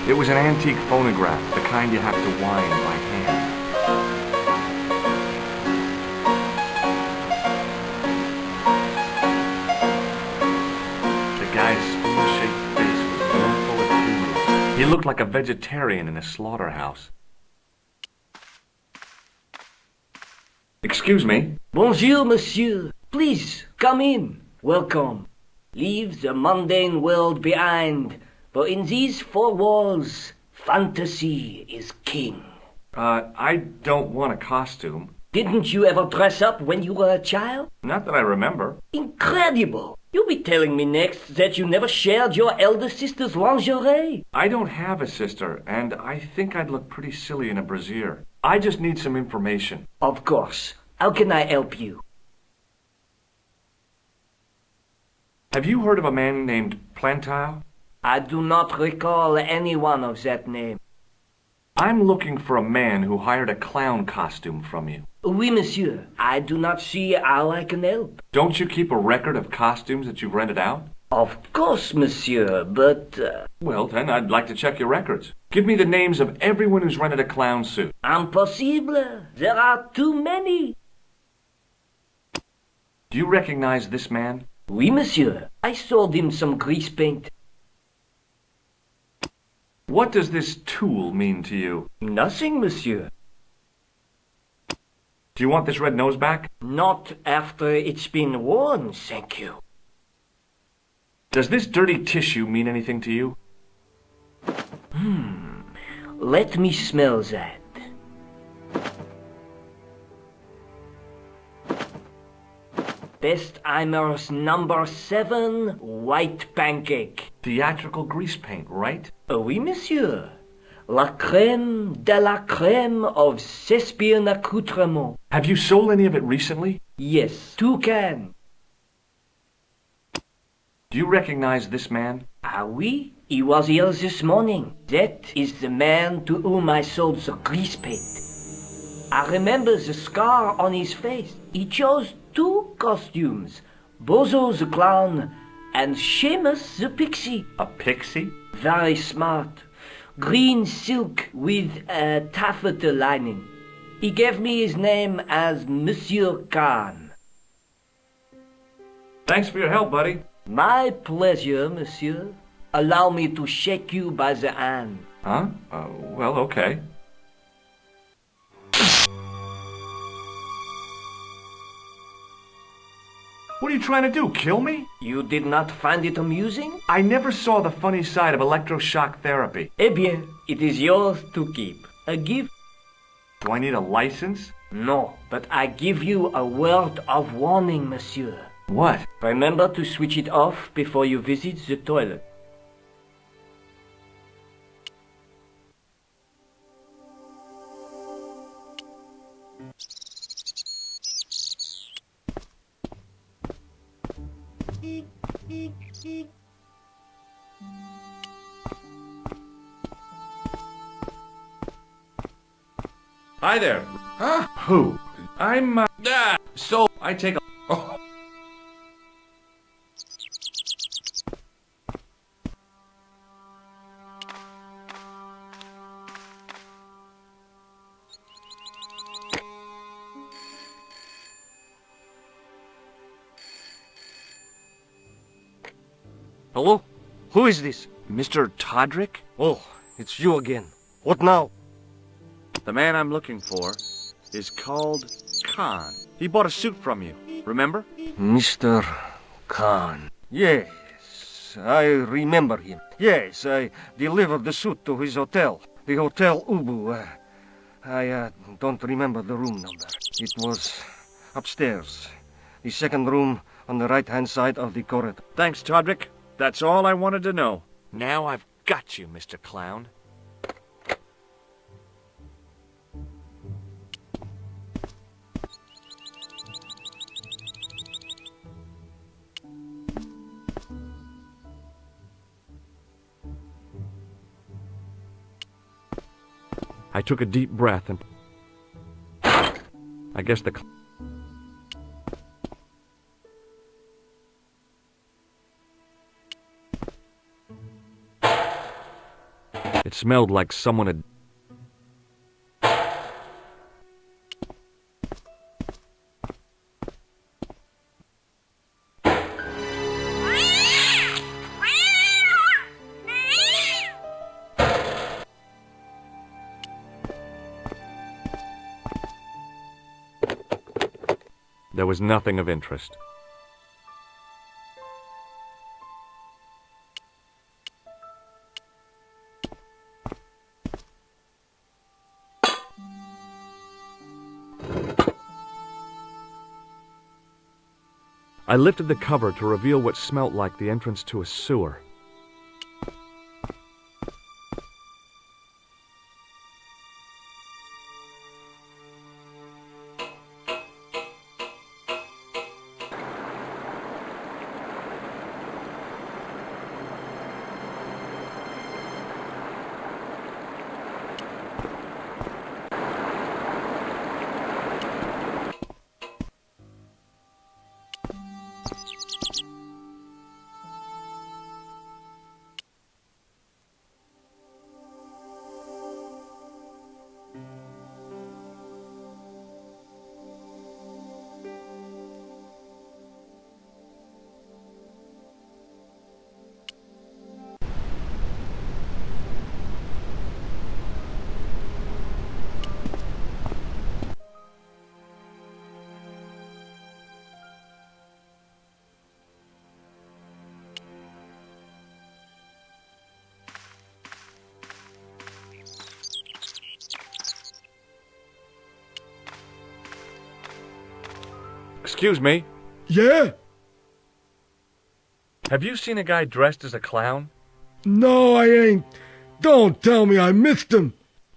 It was an antique phonograph, the kind you have to wind by hand. The guy's spoon-shaped face was brimful of humor. He looked like a vegetarian in a slaughterhouse. Excuse me? Bonjour, monsieur. Please, come in. Welcome. Leave the mundane world behind, for in these four walls, fantasy is king. I don't want a costume. Didn't you ever dress up when you were a child? Not that I remember. Incredible! You'll be telling me next that you never shared your elder sister's lingerie. I don't have a sister, and I think I'd look pretty silly in a brassiere. I just need some information. Of course. How can I help you? Have you heard of a man named Plantile? I do not recall anyone of that name. I'm looking for a man who hired a clown costume from you. Oui, monsieur. I do not see how I can help. Don't you keep a record of costumes that you've rented out? Of course, monsieur, but... Well, then, I'd like to check your records. Give me the names of everyone who's rented a clown suit. Impossible. There are too many. Do you recognize this man? Oui, monsieur. I sold him some grease paint. What does this tool mean to you? Nothing, monsieur. Do you want this red nose back? Not after it's been worn, thank you. Does this dirty tissue mean anything to you? Let me smell that. Bestheimer's number 7 white pancake. Theatrical grease paint, right? Oui, monsieur. La crème de la crème of Thespian accoutrement. Have you sold any of it recently? Yes, 2 cans. Do you recognize this man? Ah oui, he was here this morning. That is the man to whom I sold the grease paint. I remember the scar on his face. He chose 2 costumes, Bozo the clown and Seamus the pixie. A pixie? Very smart. Green silk with a taffeta lining. He gave me his name as Monsieur Khan. Thanks for your help, buddy. My pleasure, monsieur. Allow me to shake you by the hand. Huh? Well, okay. What are you trying to do, kill me? You did not find it amusing? I never saw the funny side of electroshock therapy. Eh bien, it is yours to keep. A gift? Do I need a license? No, but I give you a word of warning, monsieur. What? Remember to switch it off before you visit the toilet. Hi there. Huh? Who? I'm, so I take a... Oh. Hello? Who is this? Mr. Todrick? Oh, it's you again. What now? The man I'm looking for is called Khan. He bought a suit from you, remember? Mr. Khan. Yes, I remember him. Yes, I delivered the suit to his hotel. The Hotel Ubu. I don't remember the room number. It was upstairs. The second room on the right-hand side of the corridor. Thanks, Todrick. That's all I wanted to know. Now I've got you, Mr. Clown. I took a deep breath and... I guess the... It smelled like someone had... There was nothing of interest. I lifted the cover to reveal what smelt like the entrance to a sewer. Excuse me. Yeah? Have you seen a guy dressed as a clown? No, I ain't. Don't tell me I missed him.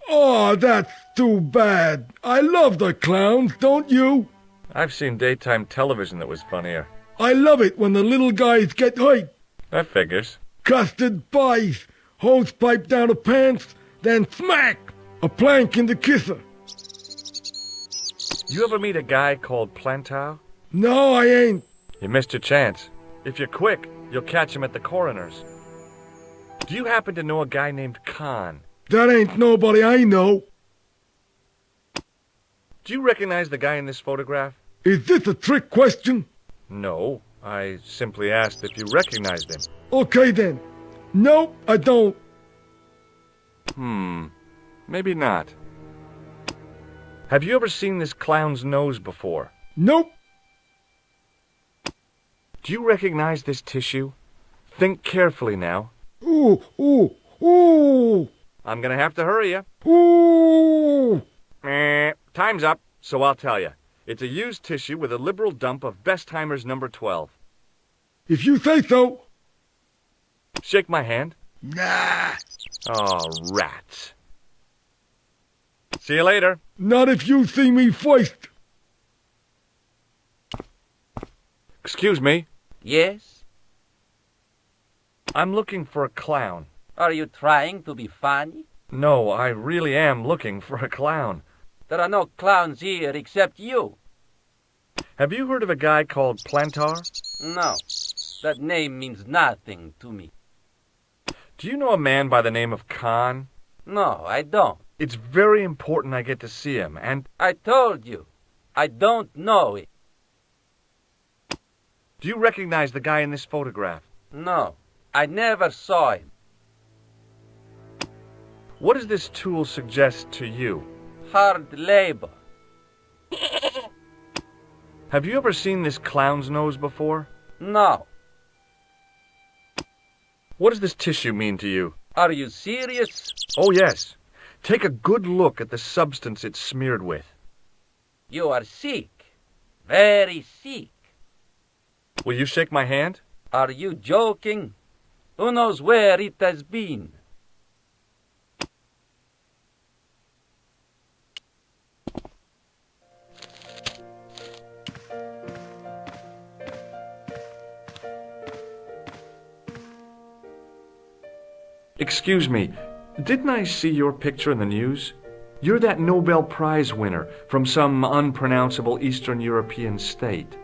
Oh, that's too bad. I love the clowns, don't you? I've seen daytime television that was funnier. I love it when the little guys get hurt. That figures. Custard pies, hose pipe down the pants, then smack! A plank in the kisser. You ever meet a guy called Plantow? No, I ain't. You missed your chance. If you're quick, you'll catch him at the coroner's. Do you happen to know a guy named Khan? That ain't nobody I know. Do you recognize the guy in this photograph? Is this a trick question? No, I simply asked if you recognized him. Okay then. Nope, I don't. Maybe not. Have you ever seen this clown's nose before? Nope. Do you recognize this tissue? Think carefully now. Ooh, ooh, ooh, I'm gonna have to hurry you. ooh. Time's up, so I'll tell you. It's a used tissue with a liberal dump of Bestheimer's number 12. If you say so. Shake my hand. Nah. Oh, rats. See you later. Not if you see me first. Excuse me. Yes? I'm looking for a clown. Are you trying to be funny? No, I really am looking for a clown. There are no clowns here except you. Have you heard of a guy called Plantar? No, that name means nothing to me. Do you know a man by the name of Khan? No, I don't. It's very important I get to see him, and... I told you, I don't know it. Do you recognize the guy in this photograph? No, I never saw him. What does this tool suggest to you? Hard labor. Have you ever seen this clown's nose before? No. What does this tissue mean to you? Are you serious? Oh, yes. Take a good look at the substance it's smeared with. You are sick. Very sick. Will you shake my hand? Are you joking? Who knows where it has been? Excuse me, didn't I see your picture in the news? You're that Nobel Prize winner from some unpronounceable Eastern European state.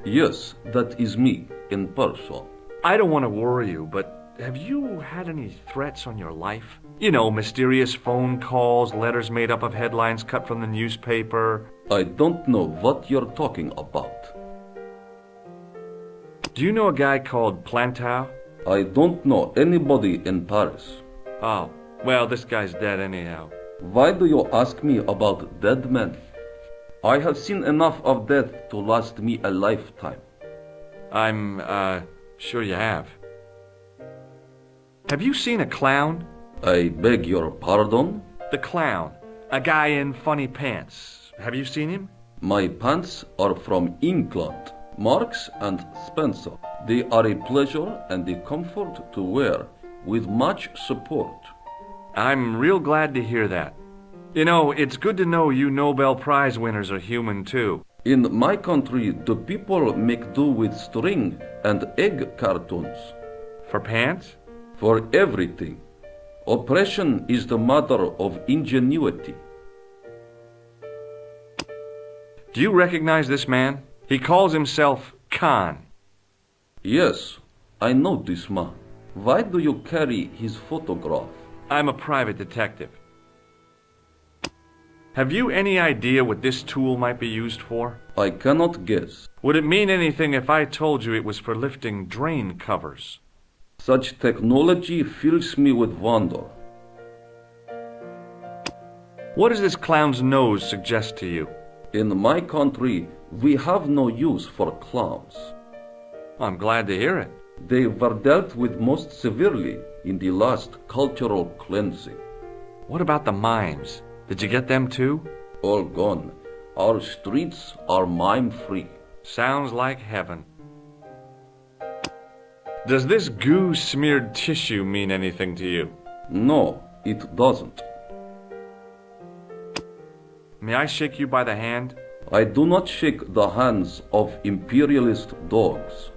Yes, that is me, in person. I don't want to worry you, but have you had any threats on your life? You know, mysterious phone calls, letters made up of headlines cut from the newspaper. I don't know what you're talking about. Do you know a guy called Plantow? I don't know anybody in Paris. Oh, well, this guy's dead anyhow. Why do you ask me about dead men? I have seen enough of death to last me a lifetime. I'm, sure you have. Have you seen a clown? I beg your pardon? The clown. A guy in funny pants. Have you seen him? My pants are from England, Marks and Spencer. They are a pleasure and a comfort to wear, with much support. I'm real glad to hear that. You know, it's good to know you Nobel Prize winners are human too. In my country, the people make do with string and egg cartoons. For pants? For everything. Oppression is the mother of ingenuity. Do you recognize this man? He calls himself Khan. Yes, I know this man. Why do you carry his photograph? I'm a private detective. Have you any idea what this tool might be used for? I cannot guess. Would it mean anything if I told you it was for lifting drain covers? Such technology fills me with wonder. What does this clown's nose suggest to you? In my country, we have no use for clowns. I'm glad to hear it. They were dealt with most severely in the last cultural cleansing. What about the mimes? Did you get them too? All gone. Our streets are mime-free. Sounds like heaven. Does this goo-smeared tissue mean anything to you? No, it doesn't. May I shake you by the hand? I do not shake the hands of imperialist dogs.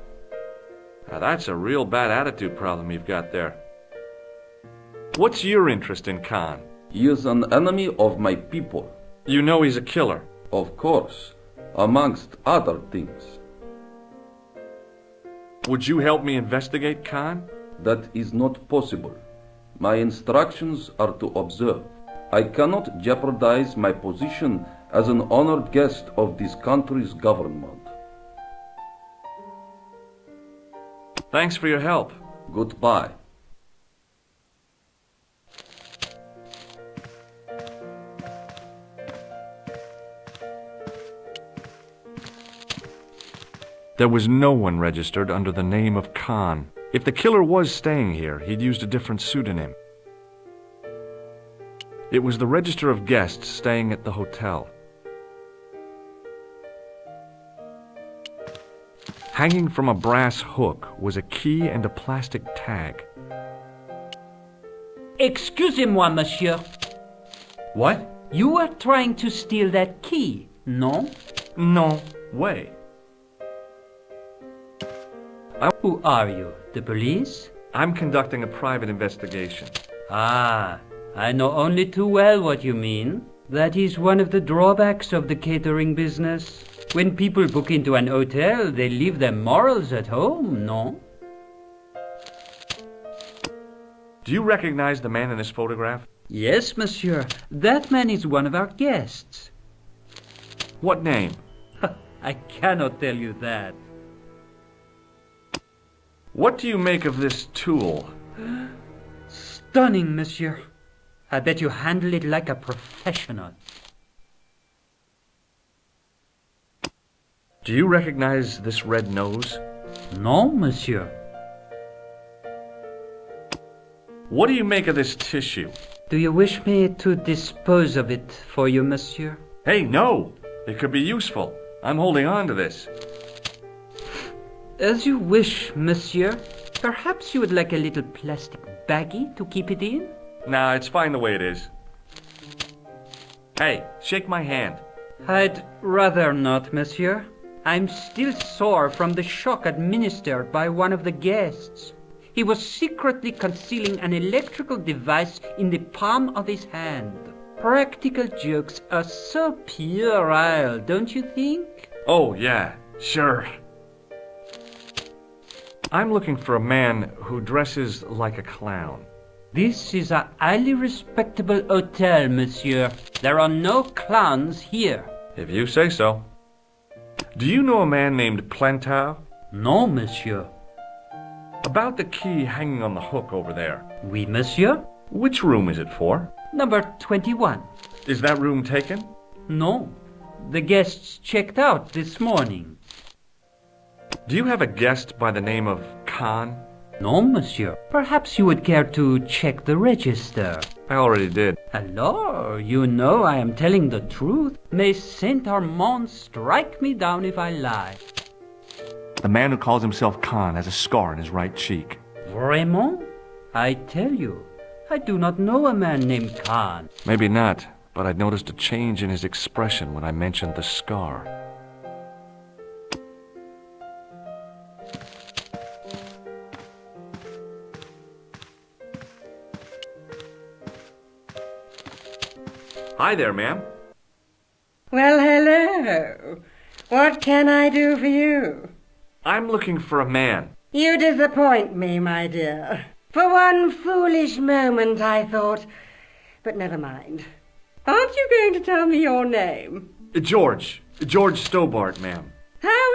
Now that's a real bad attitude problem you've got there. What's your interest in Khan? He is an enemy of my people. You know he's a killer. Of course, amongst other things. Would you help me investigate Khan? That is not possible. My instructions are to observe. I cannot jeopardize my position as an honored guest of this country's government. Thanks for your help. Goodbye. There was no one registered under the name of Khan. If the killer was staying here, he'd used a different pseudonym. It was the register of guests staying at the hotel. Hanging from a brass hook was a key and a plastic tag. Excusez-moi, monsieur. What? You were trying to steal that key, no? No way. Who are you? The police? I'm conducting a private investigation. Ah, I know only too well what you mean. That is one of the drawbacks of the catering business. When people book into an hotel, they leave their morals at home, no? Do you recognize the man in this photograph? Yes, monsieur. That man is one of our guests. What name? I cannot tell you that. What do you make of this tool? Stunning, monsieur. I bet you handle it like a professional. Do you recognize this red nose? No, monsieur. What do you make of this tissue? Do you wish me to dispose of it for you, monsieur? Hey, no! It could be useful. I'm holding on to this. As you wish, monsieur. Perhaps you would like a little plastic baggie to keep it in? Nah, it's fine the way it is. Hey, shake my hand. I'd rather not, monsieur. I'm still sore from the shock administered by one of the guests. He was secretly concealing an electrical device in the palm of his hand. Practical jokes are so puerile, don't you think? Oh, yeah, sure. I'm looking for a man who dresses like a clown. This is a highly respectable hotel, monsieur. There are no clowns here. If you say so. Do you know a man named Plantar? No, monsieur. About the key hanging on the hook over there. Oui, monsieur. Which room is it for? Number 21. Is that room taken? No. The guests checked out this morning. Do you have a guest by the name of Khan? No, monsieur. Perhaps you would care to check the register. I already did. Alors, you know I am telling the truth. May Saint Armand strike me down if I lie. The man who calls himself Khan has a scar on his right cheek. Vraiment? I tell you, I do not know a man named Khan. Maybe not, but I noticed a change in his expression when I mentioned the scar. Hi there, ma'am. Well, hello. What can I do for you? I'm looking for a man. You disappoint me, my dear. For one foolish moment I thought... But never mind. Aren't you going to tell me your name? George Stobart, ma'am. How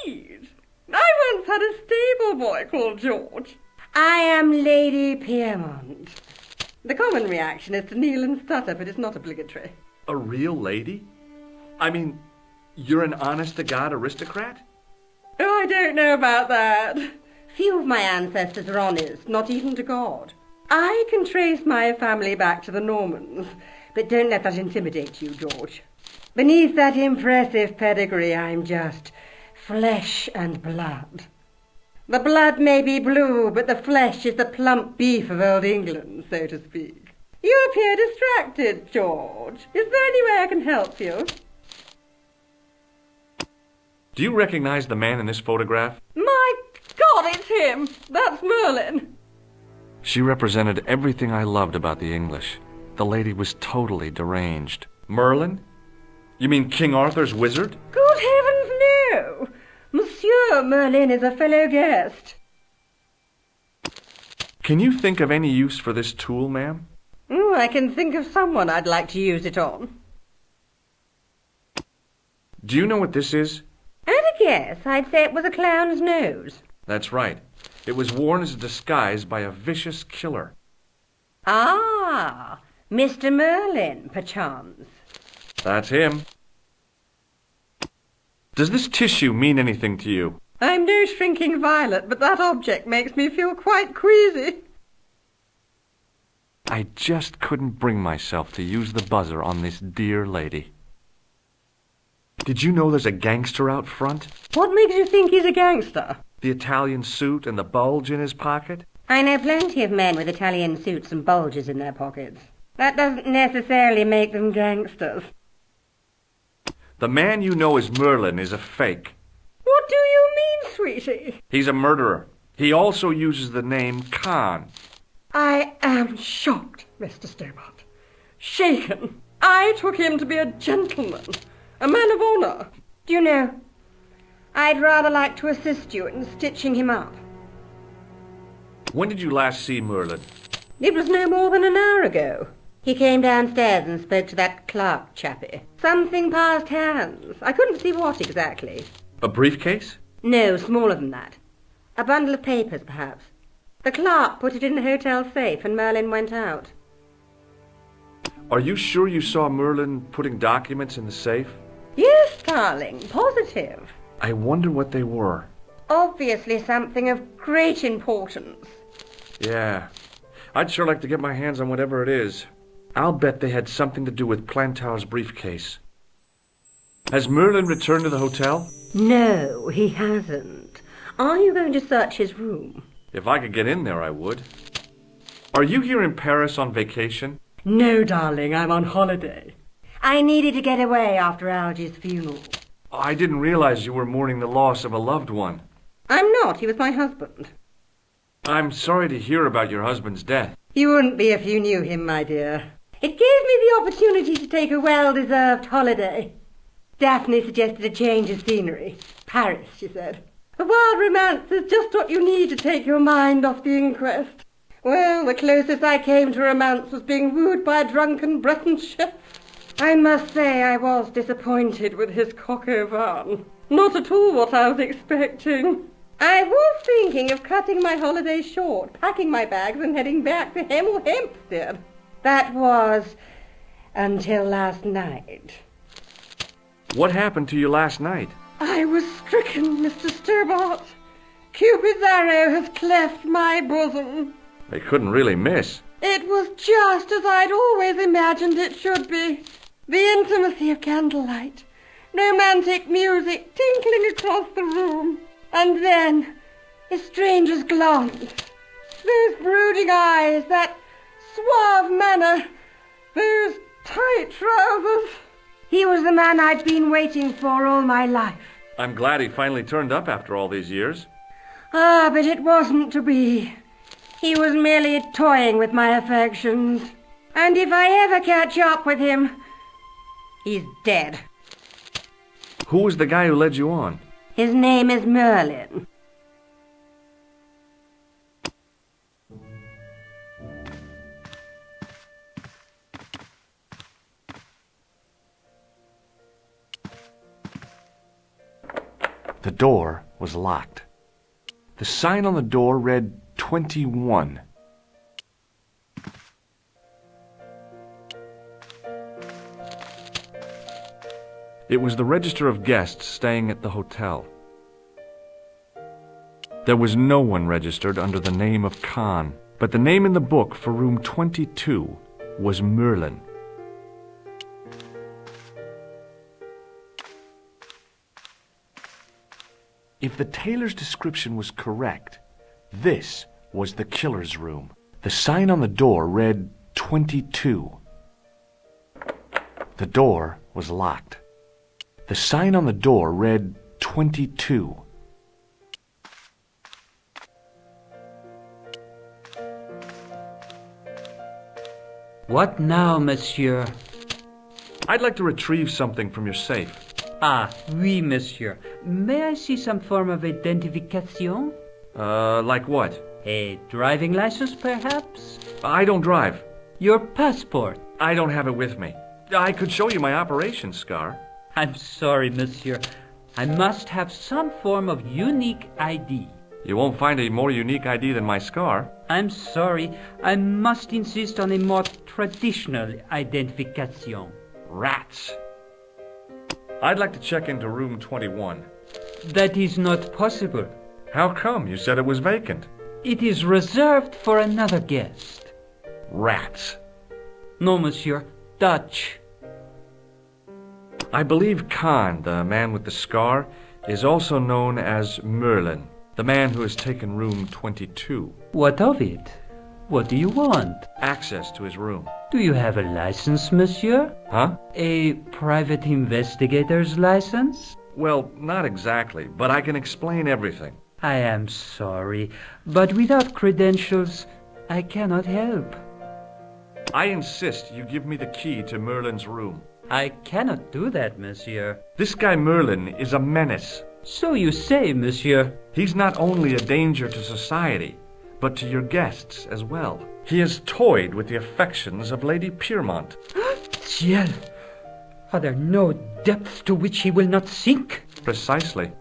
sweet! I once had a stable boy called George. I am Lady Piermont. The common reaction is to kneel and stutter, but it's not obligatory. A real lady? I mean, you're an honest-to-God aristocrat? Oh, I don't know about that. Few of my ancestors are honest, not even to God. I can trace my family back to the Normans, but don't let that intimidate you, George. Beneath that impressive pedigree, I'm just flesh and blood. The blood may be blue, but the flesh is the plump beef of old England, so to speak. You appear distracted, George. Is there any way I can help you? Do you recognize the man in this photograph? My God, it's him! That's Merlin! She represented everything I loved about the English. The lady was totally deranged. Merlin? You mean King Arthur's wizard? Good heavens, no! Monsieur Merlin is a fellow guest. Can you think of any use for this tool, ma'am? I can think of someone I'd like to use it on. Do you know what this is? At a guess, I'd say it was a clown's nose. That's right. It was worn as a disguise by a vicious killer. Ah, Mr. Merlin, perchance. That's him. Does this tissue mean anything to you? I'm no shrinking violet, but that object makes me feel quite queasy. I just couldn't bring myself to use the buzzer on this dear lady. Did you know there's a gangster out front? What makes you think he's a gangster? The Italian suit and the bulge in his pocket? I know plenty of men with Italian suits and bulges in their pockets. That doesn't necessarily make them gangsters. The man you know as Merlin is a fake. What do you mean, sweetie? He's a murderer. He also uses the name Khan. I am shocked, Mr. Stobart. Shaken. I took him to be a gentleman, a man of honour. Do you know, I'd rather like to assist you in stitching him up. When did you last see Merlin? It was no more than an hour ago. He came downstairs and spoke to that clerk chappie. Something passed hands. I couldn't see what exactly. A briefcase? No, smaller than that. A bundle of papers, perhaps. The clerk put it in the hotel safe and Merlin went out. Are you sure you saw Merlin putting documents in the safe? Yes, darling, positive. I wonder what they were. Obviously something of great importance. Yeah, I'd sure like to get my hands on whatever it is. I'll bet they had something to do with Plantar's briefcase. Has Merlin returned to the hotel? No, he hasn't. Are you going to search his room? If I could get in there, I would. Are you here in Paris on vacation? No, darling, I'm on holiday. I needed to get away after Algy's funeral. I didn't realize you were mourning the loss of a loved one. I'm not. He was my husband. I'm sorry to hear about your husband's death. You wouldn't be if you knew him, my dear. It gave me the opportunity to take a well-deserved holiday. Daphne suggested a change of scenery. Paris, she said. The wild romance is just what you need to take your mind off the inquest. Well, the closest I came to romance was being wooed by a drunken Breton chef. I must say I was disappointed with his coq au vin. Not at all what I was expecting. I was thinking of cutting my holiday short, packing my bags and heading back to Hemel Hempstead. That was until last night. What happened to you last night? I was stricken, Mr. Stobart. Cupid's arrow has cleft my bosom. They couldn't really miss. It was just as I'd always imagined it should be. The intimacy of candlelight, romantic music tinkling across the room, and then a stranger's glance. Those brooding eyes, that suave manner, those tight trousers. He was the man I'd been waiting for all my life. I'm glad he finally turned up after all these years. Ah, but it wasn't to be. He was merely toying with my affections. And if I ever catch up with him, he's dead. Who was the guy who led you on? His name is Merlin. The door was locked. The sign on the door read 21. It was the register of guests staying at the hotel. There was no one registered under the name of Khan, but the name in the book for room 22 was Merlin. If the tailor's description was correct, this was the killer's room. The sign on the door read 22. The door was locked. The sign on the door read 22. What now, monsieur? I'd like to retrieve something from your safe. Ah, oui, monsieur. May I see some form of identification? Like what? A driving license, perhaps? I don't drive. Your passport? I don't have it with me. I could show you my operation scar. I'm sorry, monsieur. I must have some form of unique ID. You won't find a more unique ID than my scar. I'm sorry. I must insist on a more traditional identification. Rats. I'd like to check into room 21. That is not possible. How come? You said it was vacant. It is reserved for another guest. Rats. No, monsieur. Dutch. I believe Khan, the man with the scar, is also known as Merlin, the man who has taken room 22. What of it? What do you want? Access to his room. Do you have a license, monsieur? Huh? A private investigator's license? Well, not exactly, but I can explain everything. I am sorry, but without credentials, I cannot help. I insist you give me the key to Merlin's room. I cannot do that, monsieur. This guy Merlin is a menace. So you say, monsieur. He's not only a danger to society, but to your guests as well. He has toyed with the affections of Lady Piermont. Ciel! Are there no depths to which he will not sink? Precisely.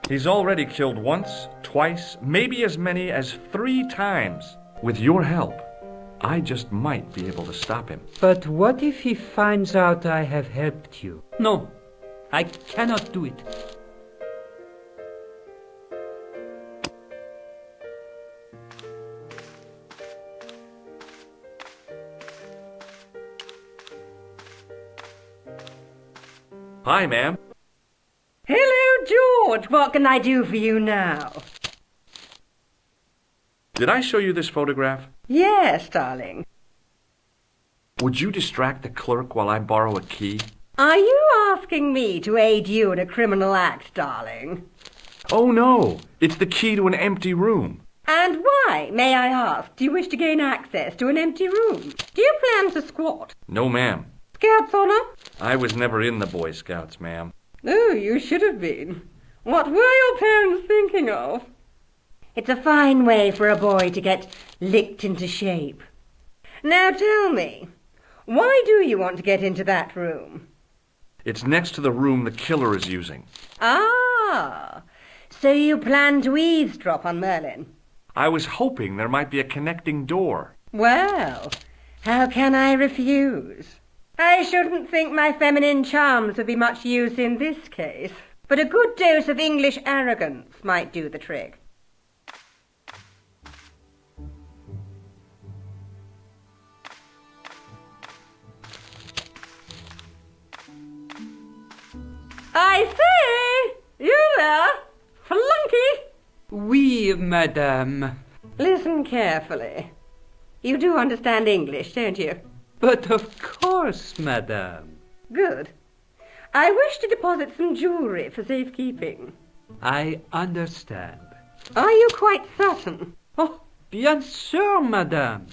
He's already killed once, twice, maybe as many as 3 times. With your help, I just might be able to stop him. But what if he finds out I have helped you? No, I cannot do it. Hi, ma'am. Hello, George. What can I do for you now? Did I show you this photograph? Yes, darling. Would you distract the clerk while I borrow a key? Are you asking me to aid you in a criminal act, darling? Oh, no. It's the key to an empty room. And why, may I ask, do you wish to gain access to an empty room? Do you plan to squat? No, ma'am. Scouts honor? I was never in the Boy Scouts, ma'am. Oh, you should have been. What were your parents thinking of? It's a fine way for a boy to get licked into shape. Now tell me, why do you want to get into that room? It's next to the room the killer is using. Ah, so you plan to eavesdrop on Merlin? I was hoping there might be a connecting door. Well, how can I refuse? I shouldn't think my feminine charms would be much use in this case, but a good dose of English arrogance might do the trick. I say! You there! Flunky! Oui, madame. Listen carefully. You do understand English, don't you? But of course, madame. Good. I wish to deposit some jewellery for safekeeping. I understand. Are you quite certain? Oh, bien sûr, madame.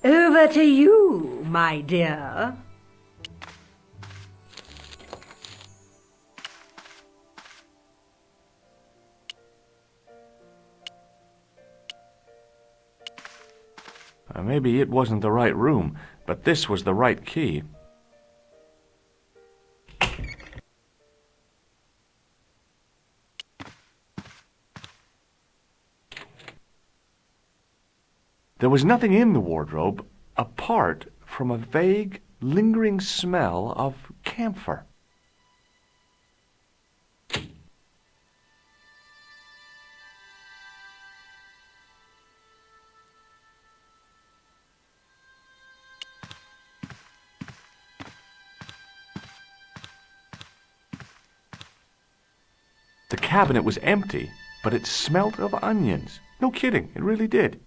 Over to you, my dear. Maybe it wasn't the right room, but this was the right key. There was nothing in the wardrobe apart from a vague, lingering smell of camphor. The cabinet was empty, but it smelt of onions. No kidding, it really did.